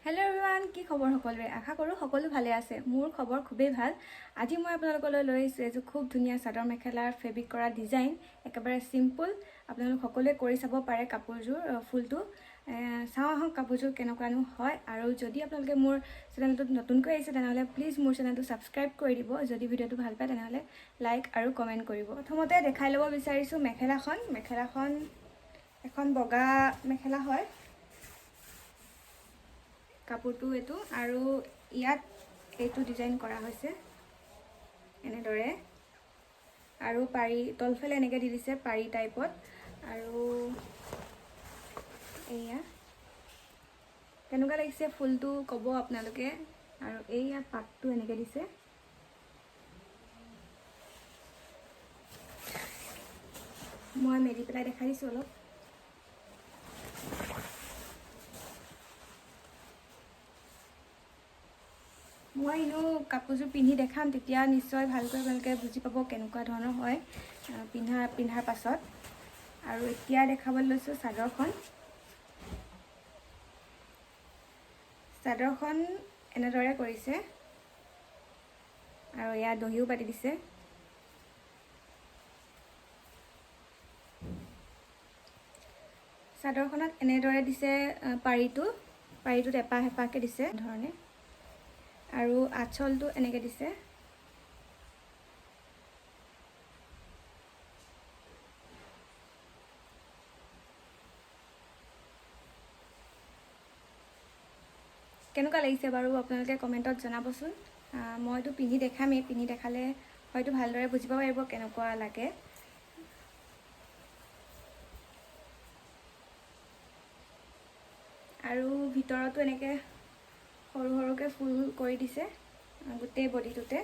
Hello everyone, কি খবৰ সকলোৰে আশা কৰো সকলো ভালে আছে মোৰ খবৰ খুবেই ভাল আজি মই আপোনালোকলৈ লৈ আহিছো এজো খুব ধুনিয়া চাদৰ মেখেলাৰ ফেব্ৰিক কৰা ডিজাইন একেবাৰে সিম্পল আপোনালোক সকলোৱে কৰি চাব পাৰে কাপোৰজোৰ ফুলটো চাও আহক কাপোৰজোৰ কেনেকুৱানো হয় আৰু যদি আপোনালোকে মোৰ চেনেলটো নতুনকৈ আহিছে তেনেহলে প্লিজ মোৰ চেনেলটো সাবস্ক্ৰাইব কৰি দিব যদি ভিডিওটো ভাল পায় তেনেহলে লাইক আৰু কমেন্ট কৰিব প্ৰথমতে দেখাই লব বিচাৰিছো মেখেলাখন এখন বগা মেখেলা হয় কাপোৰটো এটো আৰু ইয়াত এইটো ডিজাইন কৰা হৈছে এনে দৰে আৰু পাৰি তলফালে এনেকৈ দি দিছে পাৰি টাইপত আৰু এয়া কেনেকুৱা লাগিছে ফুলটো কব আপোনালোকে আৰু এয়া পাতটো এনেকৈ দিছে মই মেলি পেলাই দেখাই দিছো অলপ মই ইনো কাপোৰজোৰ পিন্ধি দেখাম তেতিয়া নিশ্চয় ভালকৈ ভালকৈ বুজি পাব কেনেকুৱা ধৰণৰ হয় পিন্ধাৰ পাছত আৰু এতিয়া দেখাবলৈ লৈছো চাদৰখন এনেদৰে কৰিছে আৰু ইয়া দহিও পাতি দিছে চাদৰখনত এনেদৰে দিছে পাৰিটোত এপাহকে দিছে ধৰণে আৰু আঁচলটো এনেকৈ দিছে কেনেকুৱা লাগিছে বাৰু আপোনালোকে কমেন্টত জনাবচোন মইতো পিন্ধি দেখামেই পিন্ধি দেখালে হয়তো ভালদৰে বুজিব পাৰিব কেনেকুৱা লাগে আৰু ভিতৰতো এনেকৈ সৰু সৰুকে ফুল কৰি দিছে গোটেই বডিটোতে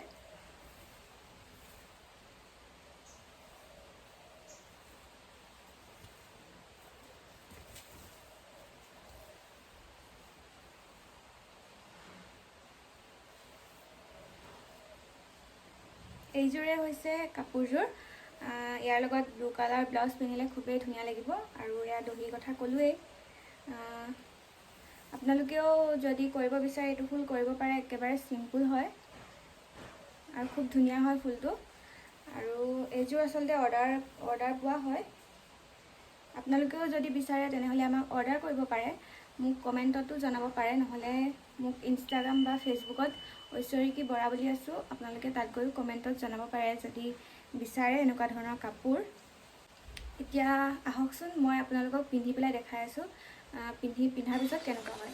এইজোৰে হৈছে কাপোৰজোৰ ইয়াৰ লগত ব্লু কালাৰ ব্লাউজ পিন্ধিলে খুবেই ধুনীয়া লাগিব আৰু ইয়াৰ দহিৰ কথা ক'লোৱেই আপোনালোকেও যদি কৰিব বিচাৰে এইটো ফুল কৰিব পাৰে একেবাৰে সিম্পল হয় আৰু খুব ধুনীয়া হয় ফুলটো আৰু এইজোৰ আসলতে অৰ্ডাৰ পোৱা হয় আপোনালোকেও যদি বিচাৰে তেনেহলে আমাক অৰ্ডাৰ কৰিব পাৰে মোক কমেন্টতো জনাব পাৰে নহলে মোক ইনষ্টাগ্ৰাম বা ফেসবুকত ঐশ্বৰিকী বৰা বুলি আছো আপোনালোকে তাত গৈ কমেন্টত জনাব পাৰে যদি বিচাৰে এনেকুৱা ধৰণৰ কাপোৰ এতিয়া আহকচোন মই আপোনালোকক পিন্ধি পেলাই দেখাই আছো পিন্ধাৰ পিছত কেনেকুৱা হয়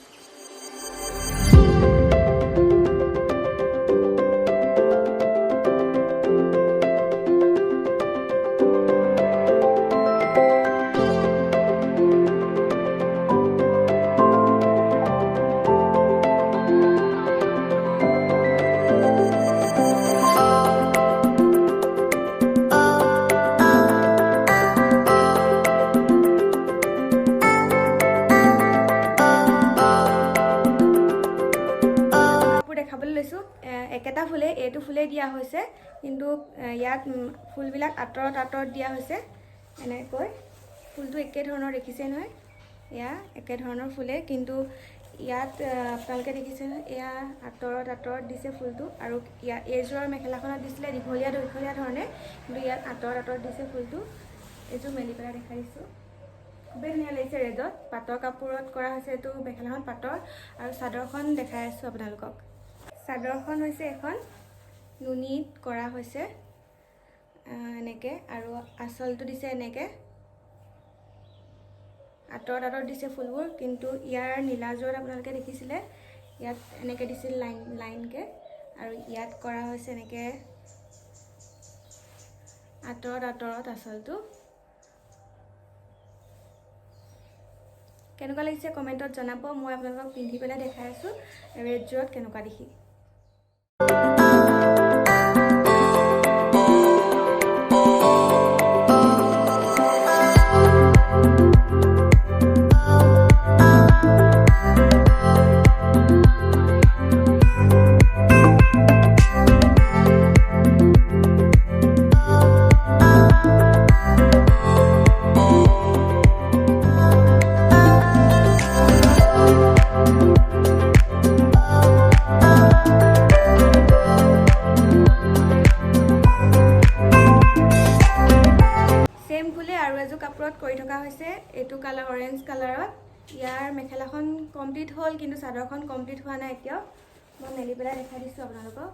একেটা ফুলে এইটো ফুলে দিয়া হৈছে কিন্তু ইয়াত ফুলবিলাক আতৰত দিয়া হৈছে এনেকৈ ফুলটো একে ধৰণৰ দেখিছে নহয় ইয়া একে ধৰণৰ ফুলে কিন্তু ইয়াত আপোনালোকে দেখিছে এয়া আতৰত দিছে ফুলটো আৰু ইয়া এইজোৰৰ মেখেলাখনত দিছিলে দীঘলীয়া ধৰণে কিন্তু ইয়াত আতৰত দিছে ফুলটো এইটো মেলি পেলাই দেখাই দিছো খুবেই ধুনীয়া লাগিছে ৰেডত পাটৰ কাপোৰত কৰা হৈছে এইটো মেখেলাখন পাটৰ আৰু চাদৰখন দেখাই আছো আপোনালোকক চাদৰখন হৈছে এখন নুনিত কৰা হৈছে এনেকে আৰু আঁচলটো দিছে এনেকে আতৰত দিছে ফুলবোৰ কিন্তু ইয়াৰ নীলাজোৰ আপোনালোকে দেখিছিলে ইয়াত এনেকে দিছিল লাইনকে আৰু ইয়াত কৰা হৈছে এনেকে আতৰত আঁচলটো কেনেকুৱা লাগিছে কমেন্টত জনাব মই আপোনালোকক পিন্ধি পেলাই দেখাই আছো ৰেডজোৰত কেনেকুৱা দেখি হৈছে এইটো কালাৰ অৰেঞ্জ কালাৰত। ইয়াৰ মেখেলাখন কমপ্লিট হ'ল, কিন্তু চাদৰখন কমপ্লিট হোৱা নাই এতিয়াও। মই মেলি পেলাই দেখাই দিছোঁ আপোনালোকক।